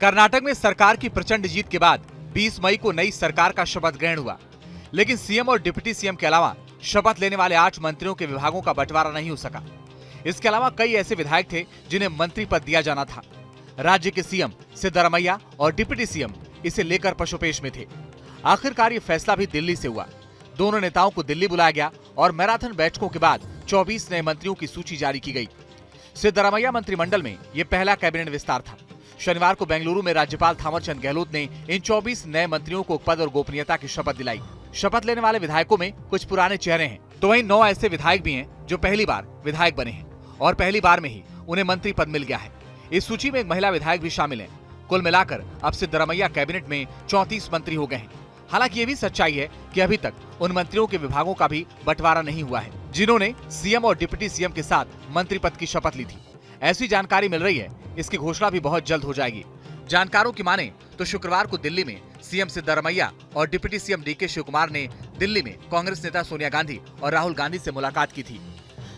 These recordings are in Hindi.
कर्नाटक में सरकार की प्रचंड जीत के बाद 20 मई को नई सरकार का शपथ ग्रहण हुआ, लेकिन सीएम और डिप्टी सीएम के अलावा शपथ लेने वाले 8 मंत्रियों के विभागों का बंटवारा नहीं हो सका। इसके अलावा कई ऐसे विधायक थे जिन्हें मंत्री पद दिया जाना था। राज्य के सीएम सिद्धरामैया और डिप्टी सीएम इसे लेकर पशुपेश में थे। आखिरकार ये फैसला भी दिल्ली से हुआ। दोनों नेताओं को दिल्ली बुलाया गया और मैराथन बैठकों के बाद 24 नए मंत्रियों की सूची जारी की गई। सिद्धरामैया मंत्रिमंडल में ये पहला कैबिनेट विस्तार था। शनिवार को बेंगलुरु में राज्यपाल थावरचंद गहलोत ने इन 24 नए मंत्रियों को पद और गोपनीयता की शपथ दिलाई। शपथ लेने वाले विधायकों में कुछ पुराने चेहरे हैं, तो वहीं 9 ऐसे विधायक भी हैं जो पहली बार विधायक बने हैं और पहली बार में ही उन्हें मंत्री पद मिल गया है। इस सूची में एक महिला विधायक भी शामिल है। कुल मिलाकर अब सिद्धरामैया कैबिनेट में 34 मंत्री हो गए हैं। हालांकि ये भी सच्चाई है कि अभी तक उन मंत्रियों के विभागों का भी बंटवारा नहीं हुआ है जिन्होंने सीएम और डिप्टी सीएम के साथ मंत्री पद की शपथ ली थी। ऐसी जानकारी मिल रही है, इसकी घोषणा भी बहुत जल्द हो जाएगी। जानकारों की माने तो शुक्रवार को दिल्ली में सीएम सिद्धरामैया और डिप्टी सीएम डीके शिवकुमार ने दिल्ली में कांग्रेस नेता सोनिया गांधी और राहुल गांधी से मुलाकात की थी।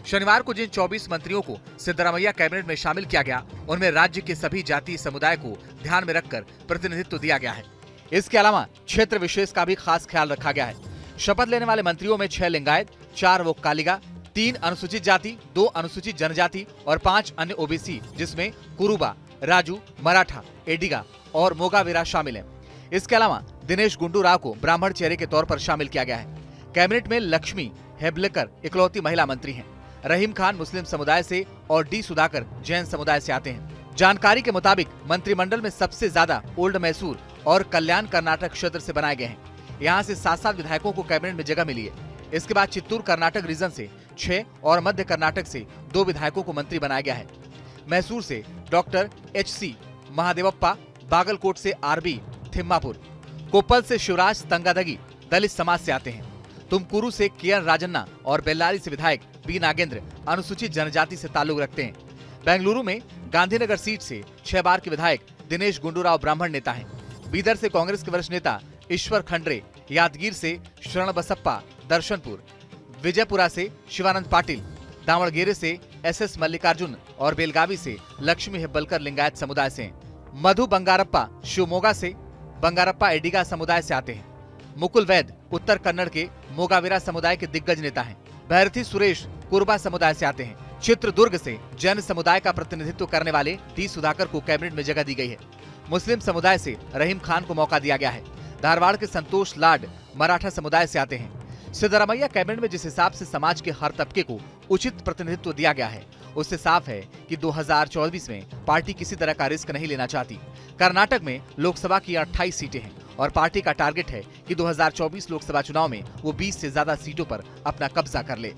शनिवार को जिन 24 मंत्रियों को सिद्धरामैया कैबिनेट में शामिल किया गया, उनमें राज्य के सभी जातीय समुदाय को ध्यान में रखकर प्रतिनिधित्व दिया गया है। इसके अलावा क्षेत्र विशेष का भी खास ख्याल रखा गया है। शपथ लेने वाले मंत्रियों में 6 लिंगायत, 4 वोक्कालिगा, 3 अनुसूचित जाति, 2 अनुसूचित जनजाति और 5 अन्य ओबीसी, जिसमें कुरुबा, राजू, मराठा, एडिगा और मोगावीरा शामिल हैं। इसके अलावा दिनेश गुंडू राव को ब्राह्मण चेहरे के तौर पर शामिल किया गया है। कैबिनेट में लक्ष्मी हेब्लेकर इकलौती महिला मंत्री हैं। रहीम खान मुस्लिम समुदाय से और डी सुधाकर जैन समुदाय से आते हैं। जानकारी के मुताबिक मंत्रिमंडल में सबसे ज्यादा ओल्ड मैसूर और कल्याण कर्नाटक क्षेत्र से बनाए गए हैं। यहाँ से 7 विधायकों को कैबिनेट में जगह मिली है। इसके बाद चित्तूर कर्नाटक रीजन से 6 और मध्य कर्नाटक से 2 विधायकों को मंत्री बनाया गया है। मैसूर से डॉक्टर HC महादेवप्पा, बागलकोट से RB थिम्मापुर, कोप्पल से शिवराज तंगादगी दलित समाज से आते हैं। तुमकुरू से KN राजन्ना और बेल्लारी से विधायक B नागेंद्र अनुसूचित जनजाति से ताल्लुक रखते हैं। बेंगलुरु में गांधीनगर सीट से 6 बार के विधायक दिनेश गुंडूराव ब्राह्मण नेता हैं। बीदर से कांग्रेस के वरिष्ठ नेता ईश्वर खंड्रे, यादगीर से शरण बसप्पा दर्शनपुर, विजयपुरा से शिवानंद पाटिल, दावणगेरे से SS मल्लिकार्जुन और बेलगावी से लक्ष्मी हेब्बलकर लिंगायत समुदाय से हैं। मधु बंगारप्पा शिवमोगा से, बंगारप्पा एडिगा समुदाय से आते हैं। मुकुल वैद उत्तर कन्नड़ के मोगावीरा समुदाय के दिग्गज नेता हैं। भैरथी सुरेश कुरबा समुदाय से आते हैं। चित्रदुर्ग से जैन समुदाय का प्रतिनिधित्व करने वाले डी सुधाकर को कैबिनेट में जगह दी गई है। मुस्लिम समुदाय से रहीम खान को मौका दिया गया है। धारवाड़ के संतोष लाड मराठा समुदाय से आते हैं। सिद्धरामैया कैबिनेट में जिस हिसाब से समाज के हर तबके को उचित प्रतिनिधित्व दिया गया है, उससे साफ है कि 2024 में पार्टी किसी तरह का रिस्क नहीं लेना चाहती। कर्नाटक में लोकसभा की 28 सीटें हैं और पार्टी का टारगेट है कि 2024 लोकसभा चुनाव में वो 20 से ज्यादा सीटों पर अपना कब्जा कर ले।